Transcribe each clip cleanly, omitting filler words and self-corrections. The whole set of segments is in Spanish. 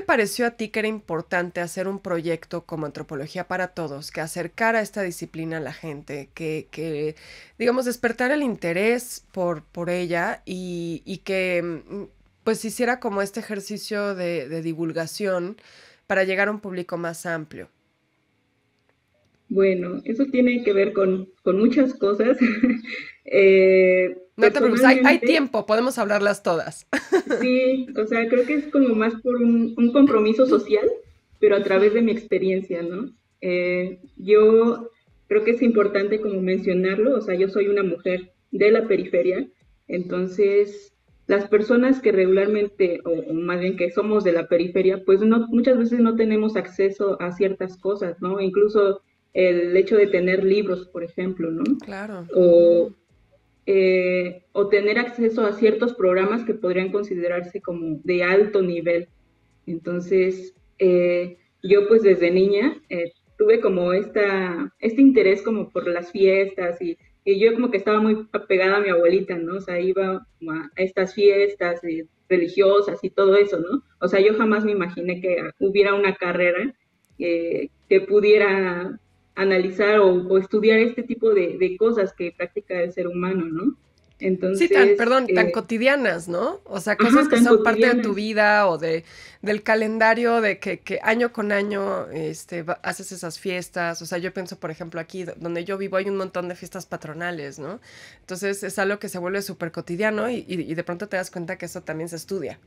pareció a ti que era importante hacer un proyecto como Antropología para Todos, que acercara esta disciplina a la gente, que digamos, despertara el interés por ella y que pues hiciera como este ejercicio de divulgación para llegar a un público más amplio? Bueno, eso tiene que ver con muchas cosas. No te preocupes, hay Personalmente, tiempo, podemos hablarlas todas. sí, o sea, creo que es como más por un compromiso social, pero a través de Ujú. mi experiencia, ¿no? Yo creo que es importante como mencionarlo, o sea, yo soy una mujer de la periferia, entonces las personas que regularmente, o más bien que somos de la periferia, pues no, muchas veces no tenemos acceso a ciertas cosas, ¿no? Incluso el hecho de tener libros, por ejemplo, ¿no? Claro. O, o tener acceso a ciertos programas que podrían considerarse como de alto nivel. Entonces, yo pues desde niña tuve como este interés como por las fiestas y yo como que estaba muy apegada a mi abuelita, ¿no? O sea, iba como a estas fiestas religiosas y todo eso, ¿no? O sea, yo jamás me imaginé que hubiera una carrera que pudiera analizar o estudiar este tipo de cosas que practica el ser humano, ¿no? Sí, Entonces, perdón, tan cotidianas, ¿no? O sea, cosas ajá, que tan son parte de cotidianas. tu vida o del calendario de que año con año haces esas fiestas. O sea, yo pienso, por ejemplo, aquí donde yo vivo hay un montón de fiestas patronales, ¿no? Entonces es algo que se vuelve súper cotidiano y de pronto te das cuenta que eso también se estudia.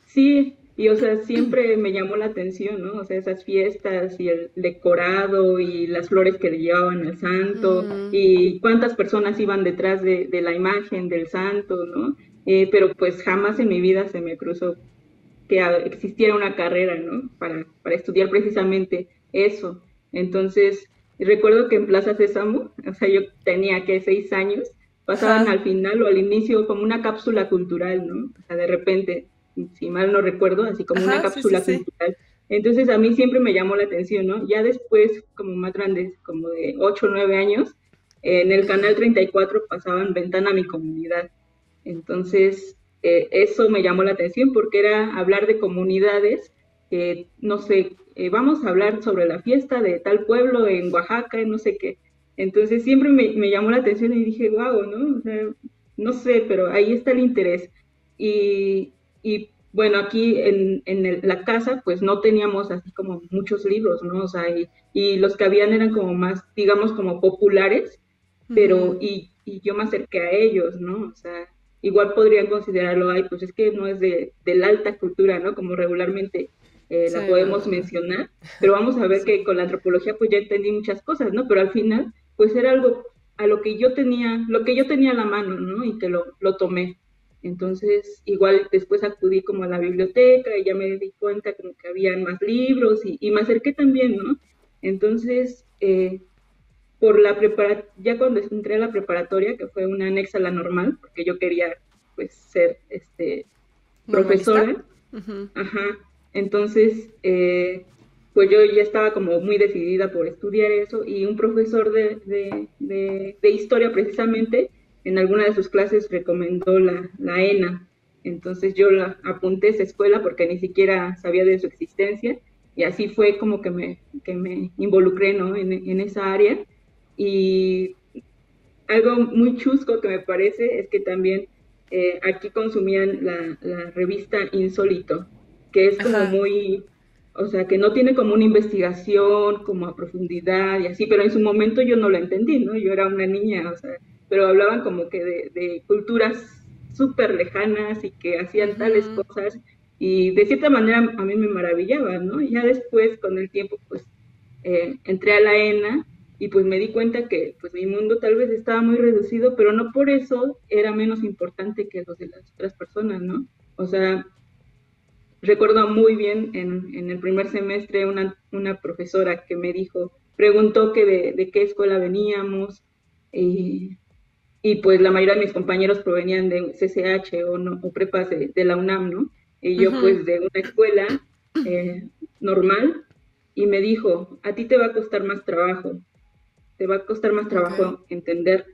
Sí, y o sea, siempre me llamó la atención, ¿no? O sea, esas fiestas y el decorado y las flores que le llevaban al santo Mm, y cuántas personas iban detrás de la imagen del santo, ¿no? Pero pues jamás en mi vida se me cruzó que existiera una carrera, ¿no? Para estudiar precisamente eso. Entonces, recuerdo que en Plaza Sésamo, o sea, yo tenía que 6 años, pasaban ajá, al final o al inicio como una cápsula cultural, ¿no? O sea, de repente, si mal no recuerdo, así como una ajá, sí, sí, cápsula sí. cultural. Entonces, a mí siempre me llamó la atención, ¿no? Ya después, como más grandes, como de 8 o 9 años, en el canal 34 pasaban Ventana a mi comunidad. Entonces, eso me llamó la atención porque era hablar de comunidades, no sé, vamos a hablar sobre la fiesta de tal pueblo en Oaxaca, no sé qué. Entonces, siempre me llamó la atención y dije, wow, ¿no? O sea, no sé, pero ahí está el interés. Y bueno, aquí la casa, pues no teníamos así como muchos libros, ¿no? O sea, y los que habían eran como más, digamos, como populares, pero Ujú. y yo me acerqué a ellos, ¿no? O sea, igual podrían considerarlo, ay, pues es que no es de la alta cultura, ¿no? Como regularmente Sí, la no, podemos no, no. mencionar, pero vamos a ver Sí. que con la antropología pues ya entendí muchas cosas, ¿no? Pero al final, pues era algo a lo que yo tenía a la mano, ¿no? Y que lo tomé. Entonces, igual después acudí como a la biblioteca y ya me di cuenta como que había más libros y me acerqué también, ¿no? Entonces, ya cuando entré a la preparatoria, que fue una anexa a la normal, porque yo quería pues ser ¿Normalista? profesora, ajá, entonces pues yo ya estaba como muy decidida por estudiar eso y un profesor de historia precisamente en alguna de sus clases recomendó la ENA, entonces yo la apunté a esa escuela porque ni siquiera sabía de su existencia y así fue como que me involucré, ¿no? En esa área y algo muy chusco que me parece es que también aquí consumían la revista Insólito, que es como Ajá. muy, o sea, que no tiene como una investigación, como a profundidad y así, pero en su momento yo no la entendí, ¿no? Yo era una niña, o sea, pero hablaban como que de culturas súper lejanas y que hacían tales Ujú. cosas y de cierta manera a mí me maravillaba, ¿no? Y ya después, con el tiempo, pues entré a la ENA y pues me di cuenta que pues mi mundo tal vez estaba muy reducido, pero no por eso era menos importante que los de las otras personas, ¿no? O sea, recuerdo muy bien en el primer semestre una profesora que me dijo, preguntó que de qué escuela veníamos y pues la mayoría de mis compañeros provenían de CCH o, no, o prepas de la UNAM, ¿no? Y yo Ujú. pues de una escuela normal y me dijo, a ti te va a costar más trabajo, te va a costar más Ok. trabajo entender.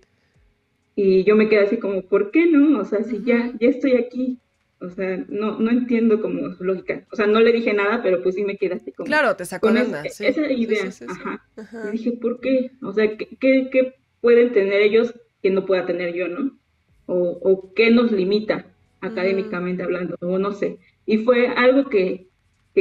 Y yo me quedé así como, ¿por qué no? O sea, si Ujú. ya estoy aquí. O sea, no entiendo como su lógica. O sea, no le dije nada, pero pues sí me quedé así como Claro, te sacó con de onda, sí. esa Sí, sí, idea. sí, sí. Ajá. Y Ajá. dije, ¿por qué? O sea, ¿qué pueden tener ellos que no pueda tener yo, ¿no? O qué nos limita Ujú, académicamente hablando, o no sé. Y fue algo que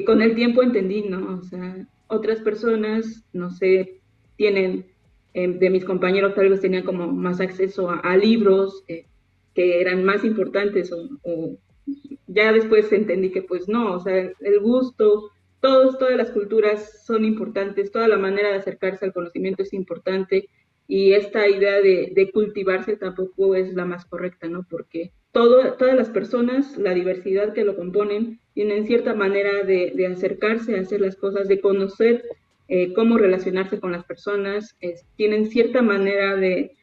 con el tiempo entendí, ¿no? O sea, otras personas, no sé, tienen, de mis compañeros tal vez tenían como más acceso a libros que eran más importantes o ya después entendí que pues no, o sea, el gusto, todas las culturas son importantes, toda la manera de acercarse al conocimiento es importante y esta idea de cultivarse tampoco es la más correcta, ¿no? Porque todas las personas, la diversidad que lo componen, tienen cierta manera de acercarse a hacer las cosas, de conocer cómo relacionarse con las personas, tienen cierta manera de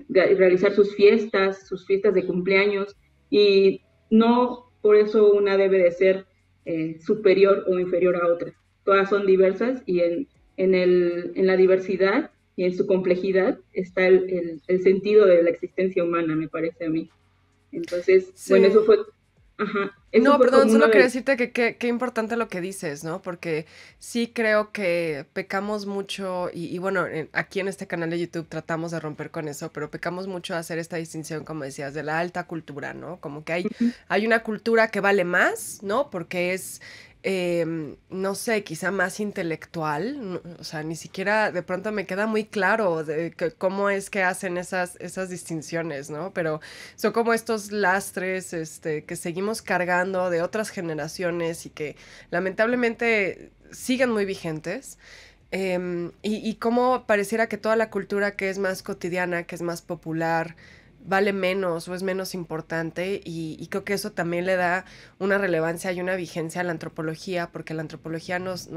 realizar sus fiestas de cumpleaños, y no por eso una debe de ser superior o inferior a otra. Todas son diversas y en la diversidad y en su complejidad está el sentido de la existencia humana, me parece a mí. Entonces, bueno, sí. eso No, fue perdón, como uno solo quería de... decirte que qué importante lo que dices, ¿no? Porque sí creo que pecamos mucho, y bueno, aquí en este canal de YouTube tratamos de romper con eso, pero pecamos mucho a hacer esta distinción, como decías, de la alta cultura, ¿no? Como que hay una cultura que vale más, ¿no? Porque es, no sé, quizá más intelectual, o sea, ni siquiera de pronto me queda muy claro de cómo es que hacen esas distinciones, ¿no? Pero son como estos lastres que seguimos cargando de otras generaciones y que lamentablemente siguen muy vigentes. Y cómo pareciera que toda la cultura que es más cotidiana, que es más popular, vale menos o es menos importante y creo que eso también le da una relevancia y una vigencia a la antropología, porque la antropología nos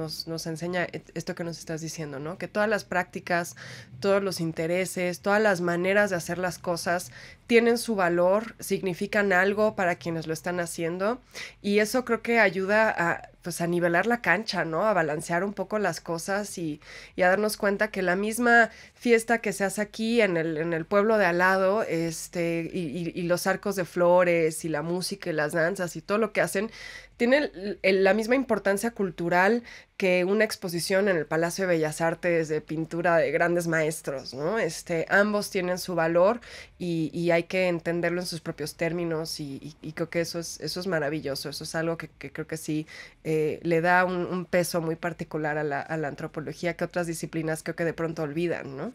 enseña esto que nos estás diciendo, ¿no? Que todas las prácticas, todos los intereses, todas las maneras de hacer las cosas tienen su valor, significan algo para quienes lo están haciendo y eso creo que ayuda a pues a nivelar la cancha, ¿no? A balancear un poco las cosas y a darnos cuenta que la misma fiesta que se hace aquí en el pueblo de al lado, y los arcos de flores y la música y las danzas y todo lo que hacen, tiene la misma importancia cultural que una exposición en el Palacio de Bellas Artes de pintura de grandes maestros, ¿no? Ambos tienen su valor y hay que entenderlo en sus propios términos y creo que eso es maravilloso, eso es algo que creo que sí le da un peso muy particular a la antropología que otras disciplinas creo que de pronto olvidan, ¿no?